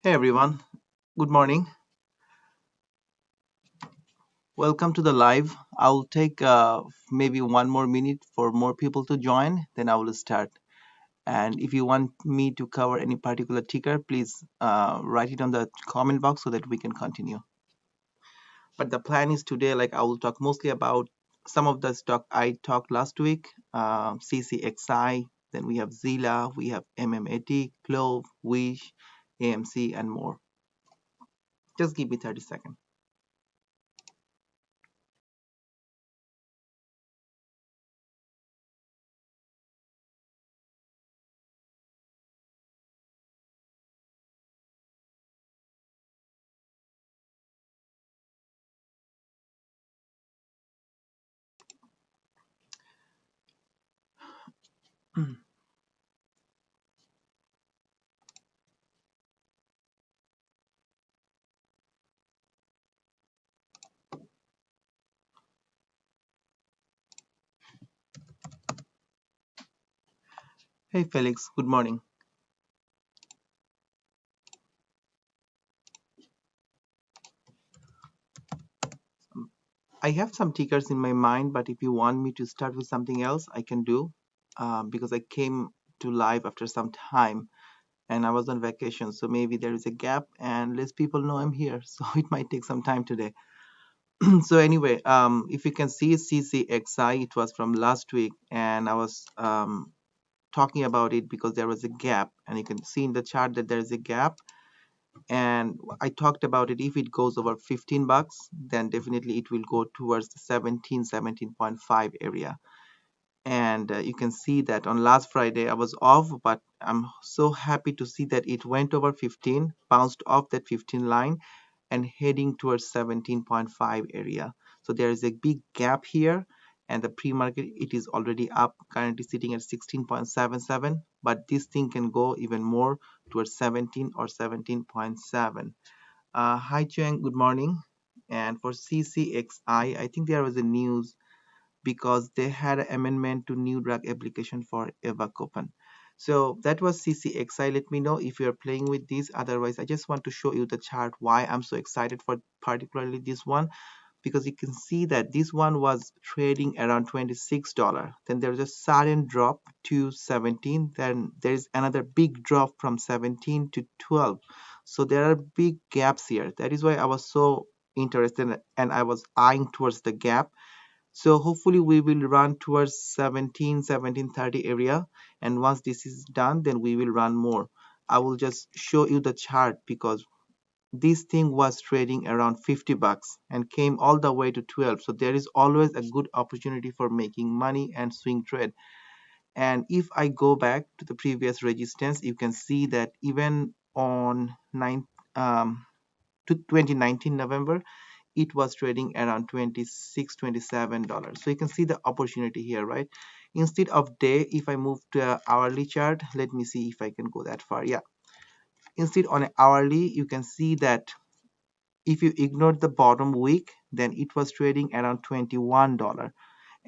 Hey everyone, good morning. Welcome to the live. I'll take maybe 1 more minute for more people to join, then I will start. And if you want me to cover any particular ticker, please write it on the comment box so that we can continue. But the plan is today, like I will talk mostly about some of the stock I talked last week, CCXI, then we have XELA, we have MMAT, CLOV, WISH, AMC, and more. Just give me 30 seconds. Hey Felix, good morning. I have some tickers in my mind, but if you want me to start with something else, I can do because I came to live after some time and I was on vacation. So maybe there is a gap and less people know I'm here. So it might take some time today. So anyway, if you can see CCXI, it was from last week and I was talking about it because there was a gap and you can see in the chart that there is a gap. And I talked about it. If it goes over 15 bucks, then definitely it will go towards the 17.5 area. And you can see that on last Friday I was off, but I'm so happy to see that it went over 15, bounced off that 15 line and heading towards 17.5 area. So there is a big gap here, and the pre-market it is already up, currently sitting at 16.77, but this thing can go even more towards 17 or 17.7. Hi Cheng, good morning. And for CCXI, I think there was a news because they had an amendment to new drug application for Evacopan. So that was CCXI. Let me know if you're playing with this. Otherwise, I just want to show you the chart why I'm so excited for particularly this one, because you can see that this one was trading around $26. Then there's a sudden drop to 17. Then there's another big drop from 17 to 12. So there are big gaps here. That is why I was so interested and I was eyeing towards the gap. So hopefully we will run towards 17-1730 area, and once this is done then we will run more. I will just show you the chart because this thing was trading around 50 bucks and came all the way to 12. So there is always a good opportunity for making money and swing trade. And if I go back to the previous resistance, you can see that even on 2019 November, it was trading around $26-27. So you can see the opportunity here, right? Instead of day, if I move to an hourly chart, let me see if I can go that far. Yeah, instead on an hourly, you can see that if you ignore the bottom week, then it was trading around $21,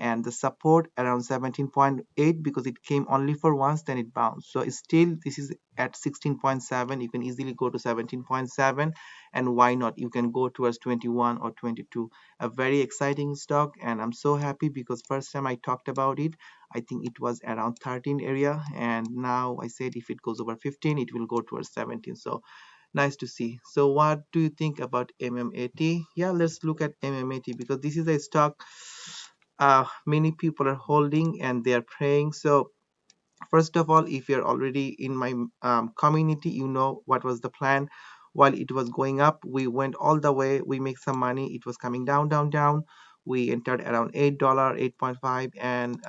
and the support around 17.8 because it came only for once, then it bounced. So still this is at 16.7. You can easily go to 17.7, and why not, you can go towards 21 or 22. A very exciting stock, and I'm so happy because first time I talked about it, I think it was around 13 area, and now I said if it goes over 15 it will go towards 17. So nice to see. So what do you think about MMAT? Yeah, let's look at MMAT because this is a stock many people are holding and they are praying. So first of all, if you're already in my community, you know what was the plan. While it was going up, we went all the way, we make some money. It was coming down, down, down. We entered around $8, 8.5. And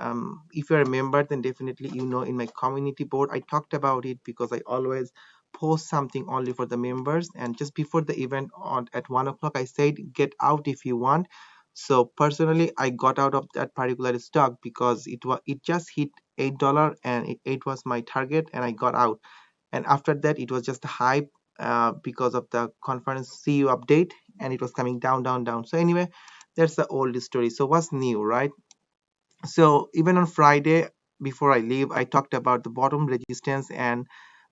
if you remember, then definitely you know in my community board I talked about it because I always post something only for the members. And just before the event at 1 o'clock, I said get out if you want. So personally I got out of that particular stock because it just hit $8, and it was my target, and I got out. And after that it was just a hype because of the conference CEO update, and it was coming down, down, down. So anyway, that's the old story. So what's new, right? So even on Friday before I leave, I talked about the bottom resistance and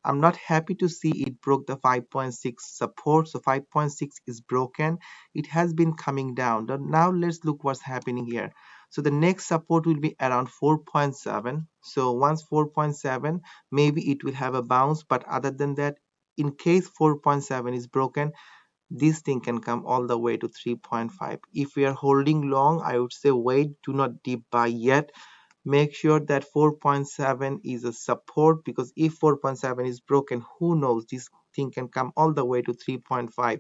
I'm not happy to see it broke the 5.6 support. So 5.6 is broken. It has been coming down. Now let's look what's happening here. So the next support will be around 4.7. So once 4.7, maybe it will have a bounce. But other than that, in case 4.7 is broken, this thing can come all the way to 3.5. If we are holding long, I would say wait, do not deep buy yet. Make sure that 4.7 is a support, because if 4.7 is broken, who knows, this thing can come all the way to 3.5.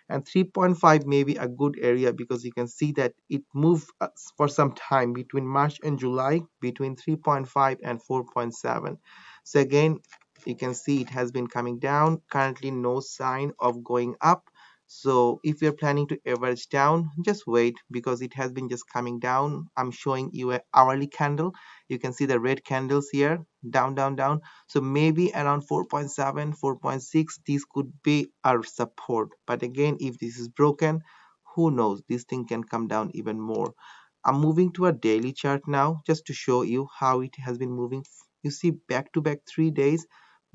And 3.5 may be a good area, because you can see that it moved for some time between March and July between 3.5 and 4.7. So again, you can see it has been coming down, currently no sign of going up. So if you're planning to average down, just wait, because it has been just coming down. I'm showing you an hourly candle. You can see the red candles here, down, down, down. So maybe around 4.7, 4.6, this could be our support. But again, if this is broken, who knows, this thing can come down even more. I'm moving to a daily chart now, just to show you how it has been moving. You see back to back 3 days,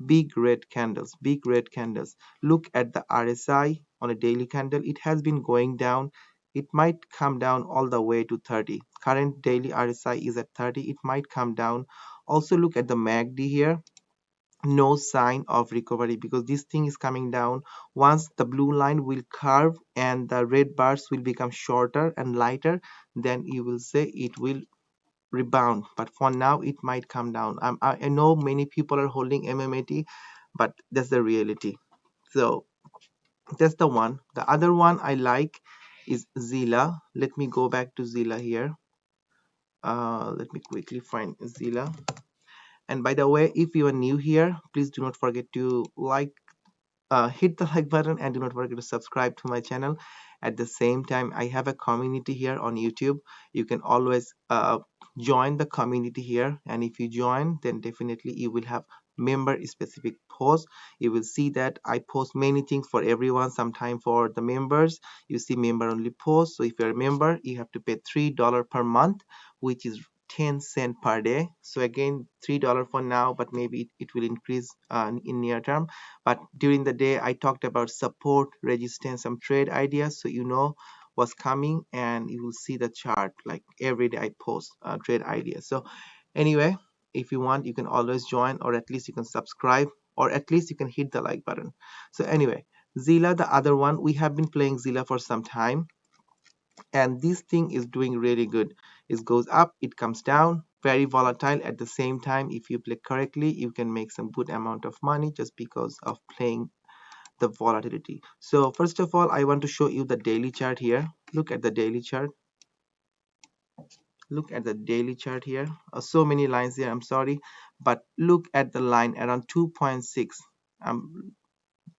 big red candles, big red candles. Look at the RSI on a daily candle. It has been going down. It might come down all the way to 30. Current daily RSI is at 30. It might come down. Also look at the MACD here. No sign of recovery, because this thing is coming down. Once the blue line will curve and the red bars will become shorter and lighter, then you will say it will rebound. But for now, it might come down. I know many people are holding MMAT, but that's the reality. So that's the one. The other one I like is XELA. Let me go back to XELA here. Let me quickly find XELA. And by the way, if you are new here, please do not forget to hit the like button, and do not forget to subscribe to my channel. At the same time, I have a community here on YouTube. You can always join the community here, and if you join, then definitely you will have member specific posts. You will see that I post many things for everyone. Sometime for the members, you see member only posts. So if you're a member, you have to pay $3 per month, which is 10 cents per day. So again, $3 for now, but maybe it will increase in near term. But during the day, I talked about support, resistance, some trade ideas, so you know what's coming, and you will see the chart. Like every day I post trade ideas. So anyway, if you want, you can always join, or at least you can subscribe, or at least you can hit the like button. So anyway, XELA, the other one, we have been playing XELA for some time, and this thing is doing really good. It goes up, it comes down, very volatile. At the same time, if you play correctly, you can make some good amount of money just because of playing the volatility. So first of all, I want to show you the daily chart here. Look at the daily chart. Look at the daily chart here. So many lines here, I'm sorry, but look at the line around 2.6.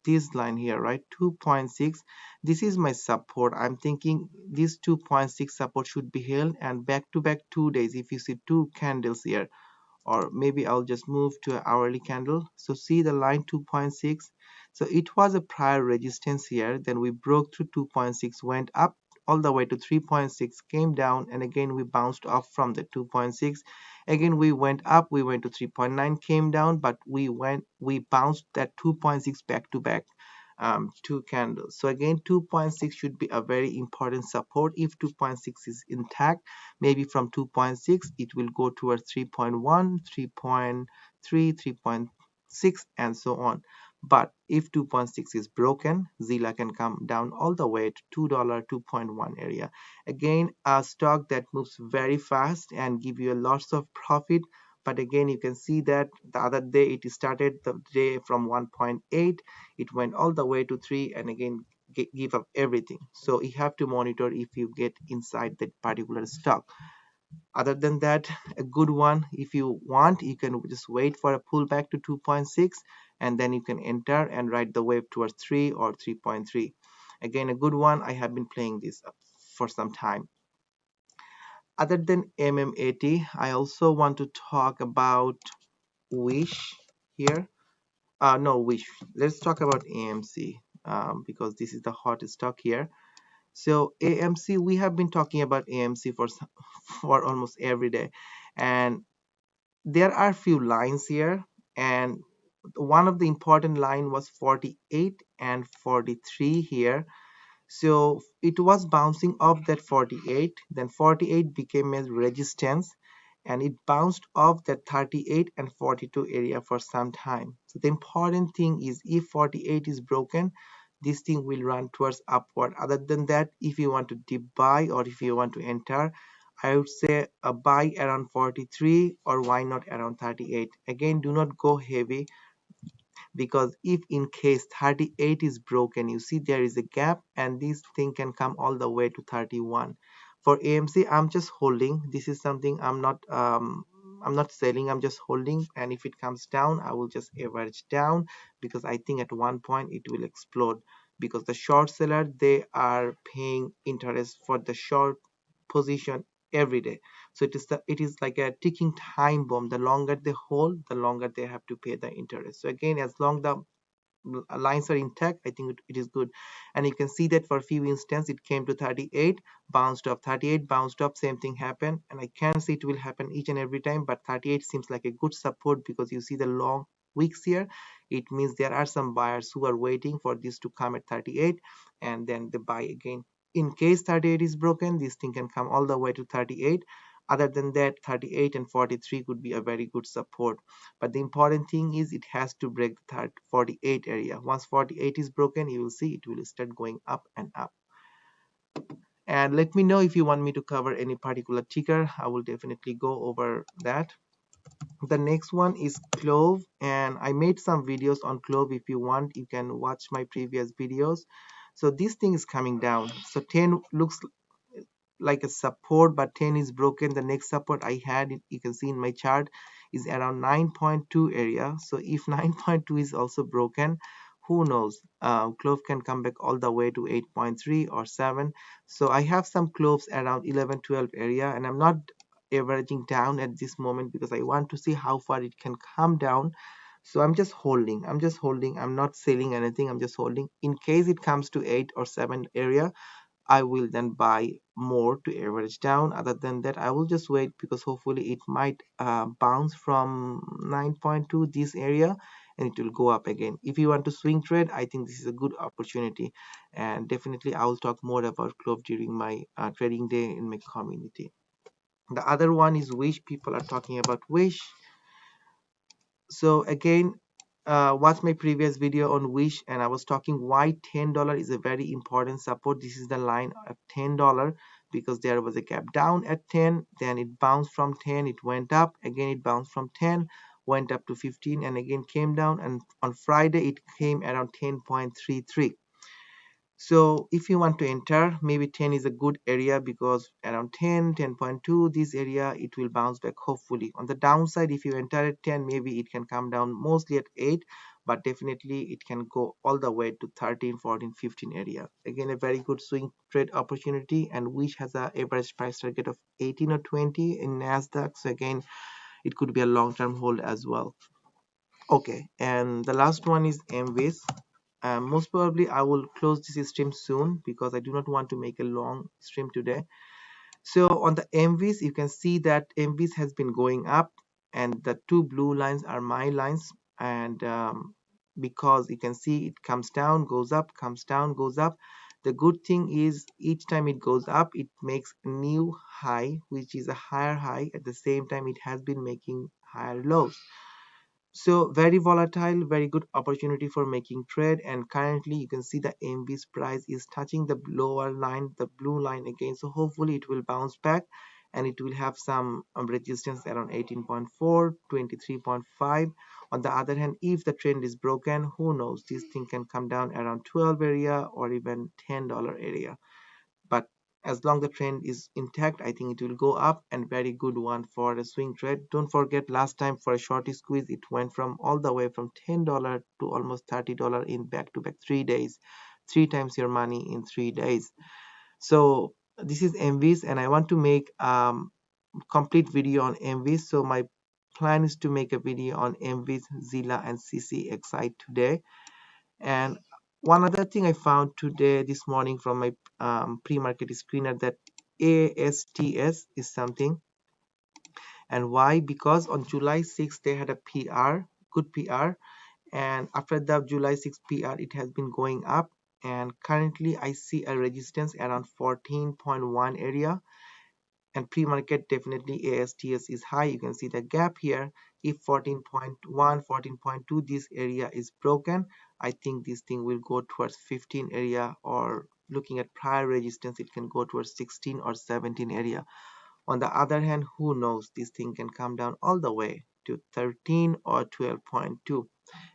This line here, right? 2.6. This is my support. I'm thinking this 2.6 support should be held, and back to back 2 days, if you see two candles here, or maybe I'll just move to an hourly candle. So see the line 2.6. So it was a prior resistance here. Then we broke through 2.6, went up all the way to 3.6, came down, and again we bounced off from the 2.6. Again we went up, we went to 3.9, came down, but we bounced that 2.6 back to back. Two candles. So again, 2.6 should be a very important support. If 2.6 is intact, maybe from 2.6 it will go towards 3.1, 3.3, 3.6, and so on. But if 2.6 is broken, XELA can come down all the way to $2, 2.1 area. Again, a stock that moves very fast and give you a lots of profit. But again, you can see that the other day it started the day from 1.8, it went all the way to 3, and again give up everything. So you have to monitor if you get inside that particular stock. Other than that, a good one, if you want, you can just wait for a pullback to 2.6, and then you can enter and ride the wave towards 3 or 3.3. Again, a good one. I have been playing this for some time. Other than MMAT, I also want to talk about Wish here. No, Wish. Let's talk about AMC, because this is the hot stock here. So AMC, we have been talking about AMC for almost every day, and there are few lines here, and one of the important line was 48 and 43 here. So it was bouncing off that 48, then 48 became a resistance, and it bounced off that 38 and 42 area for some time. So the important thing is, if 48 is broken, this thing will run towards upward. Other than that, if you want to deep buy or if you want to enter, I would say a buy around 43, or why not around 38. Again, do not go heavy, because if in case 38 is broken, you see there is a gap and this thing can come all the way to 31. For AMC, I'm just holding. This is something I'm not selling, I'm just holding, and if it comes down, I will just average down, because I think at one point it will explode, because the short seller, they are paying interest for the short position every day. So it is like a ticking time bomb. The longer they hold, the longer they have to pay the interest. So again, as long the lines are intact, I think it is good. And you can see that for a few instances it came to 38, bounced up, 38 bounced up, same thing happened. And I can't say it will happen each and every time, but 38 seems like a good support, because you see the long wicks here. It means there are some buyers who are waiting for this to come at 38, and then they buy again. In case 38 is broken, this thing can come all the way to 38. Other than that, 38 and 43 could be a very good support. But the important thing is, it has to break the 48 area. Once 48 is broken, you will see it will start going up and up. And let me know if you want me to cover any particular ticker. I will definitely go over that. The next one is CLOV, and I made some videos on CLOV. If you want, you can watch my previous videos. So this thing is coming down. So 10 looks like a support, but 10 is broken. The next support I had, you can see in my chart, is around 9.2 area. So if 9.2 is also broken, who knows, CLOV can come back all the way to 8.3 or 7. So I have some CLOVs around 11, 12 area, and I'm not averaging down at this moment, because I want to see how far it can come down. So I'm just holding, I'm not selling anything, I'm just holding. In case it comes to 8 or 7 area, I will then buy more to average down. Other than that, I will just wait, because hopefully it might bounce from 9.2 this area, and it will go up again. If you want to swing trade, I think this is a good opportunity, and definitely I will talk more about CLOV during my trading day in my community. The other one is Wish. People are talking about Wish. So again, watch my previous video on Wish, and I was talking why $10 is a very important support. This is the line at $10, because there was a gap down at 10, then it bounced from 10, it went up again, it bounced from 10, went up to 15, and again came down, and on Friday it came around 10.33. So if you want to enter, maybe 10 is a good area, because around 10, 10.2, this area, it will bounce back hopefully. On the downside, if you enter at 10, maybe it can come down mostly at 8, but definitely it can go all the way to 13, 14, 15 area. Again, a very good swing trade opportunity, and which has an average price target of 18 or 20 in NASDAQ. So again, it could be a long-term hold as well. Okay, and the last one is MVIS. Most probably I will close this stream soon, because I do not want to make a long stream today. So on the MVIS, you can see that MVIS has been going up, and the two blue lines are my lines. And because you can see it comes down, goes up, comes down, goes up. The good thing is, each time it goes up, it makes a new high, which is a higher high. At the same time, it has been making higher lows. So very volatile, very good opportunity for making trade. And currently you can see the MVIS price is touching the lower line, the blue line again. So hopefully it will bounce back, and it will have some resistance around 18.4, 23.5. On the other hand, if the trend is broken, who knows, this thing can come down around 12 area or even $10 area. But as long the trend is intact, I think it will go up, and very good one for a swing trade. Don't forget, last time for a shorty squeeze, it went from all the way from $10 to almost $30 in back-to-back 3 days. 3 times your money in 3 days. So this is MVIS, and I want to make complete video on MVIS. So my plan is to make a video on MVIS, XELA, and CCXI today. And one other thing I found today, this morning, from my pre-market screener, that ASTS is something. And why? Because on July 6th they had a PR, good PR, and after the July 6 PR it has been going up, and currently I see a resistance around 14.1 area, and pre-market definitely ASTS is high. You can see the gap here. If 14.1 14.2 this area is broken, I think this thing will go towards 15 area, or looking at prior resistance it can go towards 16 or 17 area. On the other hand, who knows, this thing can come down all the way to 13 or 12.2.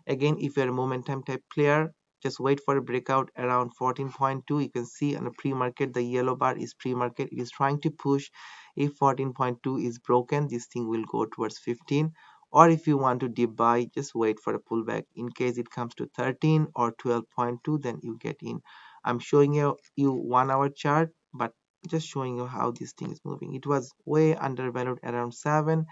Again, if you're a momentum type player, just wait for a breakout around 14.2. You can see on the pre-market, the yellow bar is pre-market. It is trying to push. If 14.2 is broken, this thing will go towards 15. Or if you want to deep buy, just wait for a pullback. In case it comes to 13 or 12.2, then you get in. I'm showing you 1 hour chart, but just showing you how this thing is moving. It was way undervalued around 7,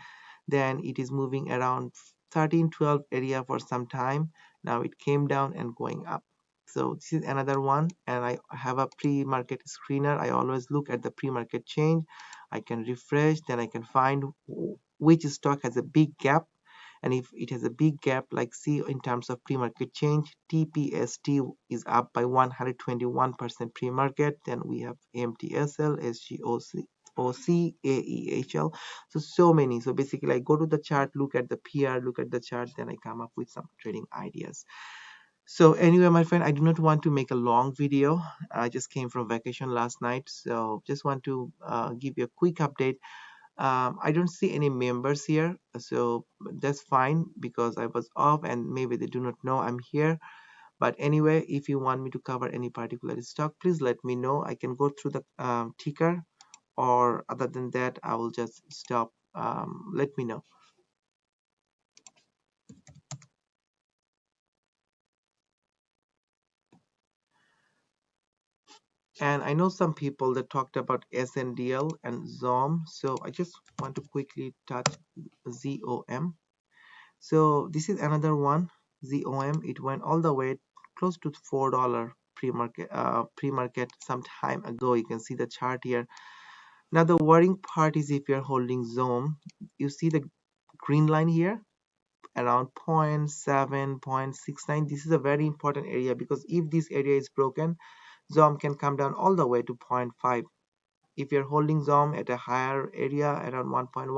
then it is moving around 13-12 area for some time. Now it came down and going up. So this is another one, and I have a pre-market screener. I always look at the pre-market change. I can refresh, then I can find which stock has a big gap. And if it has a big gap, like see in terms of pre-market change, TPST is up by 121% pre-market. Then we have AMTSL, SGOC, AEHL. So many. So basically I go to the chart, look at the PR, look at the chart, then I come up with some trading ideas. So anyway, my friend, I do not want to make a long video. I just came from vacation last night, so just want to give you a quick update. I don't see any members here, so that's fine because I was off and maybe they do not know I'm here. But anyway, if you want me to cover any particular stock, please let me know. I can go through the ticker, or other than that I will just stop. Let me know. And I know some people that talked about SNDL and ZOM, so I just want to quickly touch ZOM. So this is another one, ZOM. It went all the way close to $4 pre-market some time ago. You can see the chart here. Now the worrying part is if you're holding ZOM, you see the green line here around 0.7, 0.69. This is a very important area because if this area is broken, ZOM can come down all the way to 0.5. If you're holding ZOM at a higher area around 1.1,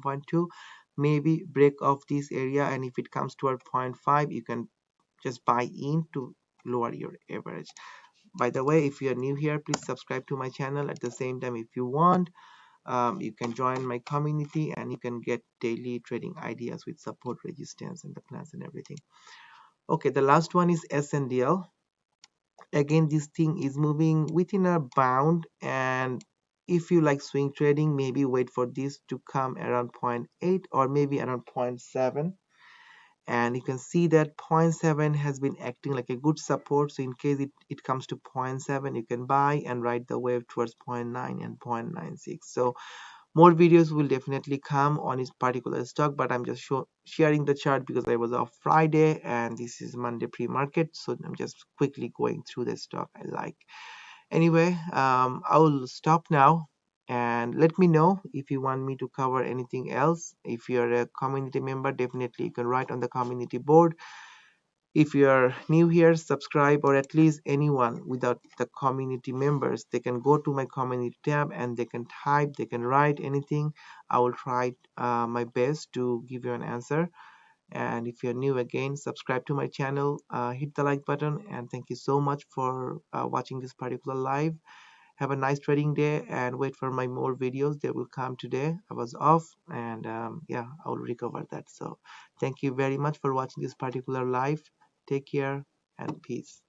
1.2, maybe break off this area, and if it comes toward 0.5, you can just buy in to lower your average. By the way, if you are new here, please subscribe to my channel. At the same time, if you want, you can join my community and you can get daily trading ideas with support, resistance, and the plans and everything. Okay, the last one is SNDL. Again, this thing is moving within a bound, and if you like swing trading, maybe wait for this to come around 0.8 or maybe around 0.7. And you can see that 0.7 has been acting like a good support, so in case it comes to 0.7, you can buy and ride the wave towards 0.9 and 0.96. So more videos will definitely come on this particular stock, but I'm just sharing the chart because I was off Friday and this is Monday pre-market, so I'm just quickly going through the stock I like. Anyway, I will stop now, and let me know if you want me to cover anything else. If you're a community member, definitely you can write on the community board. If you are new here, subscribe, or at least anyone without the community members, they can go to my community tab and they can type, they can write anything. I will try my best to give you an answer. And if you're new, again, subscribe to my channel, hit the like button, and thank you so much for watching this particular live. Have a nice trading day and wait for my more videos. They will come today. I was off, and yeah, I will recover that. So thank you very much for watching this particular live. Take care and peace.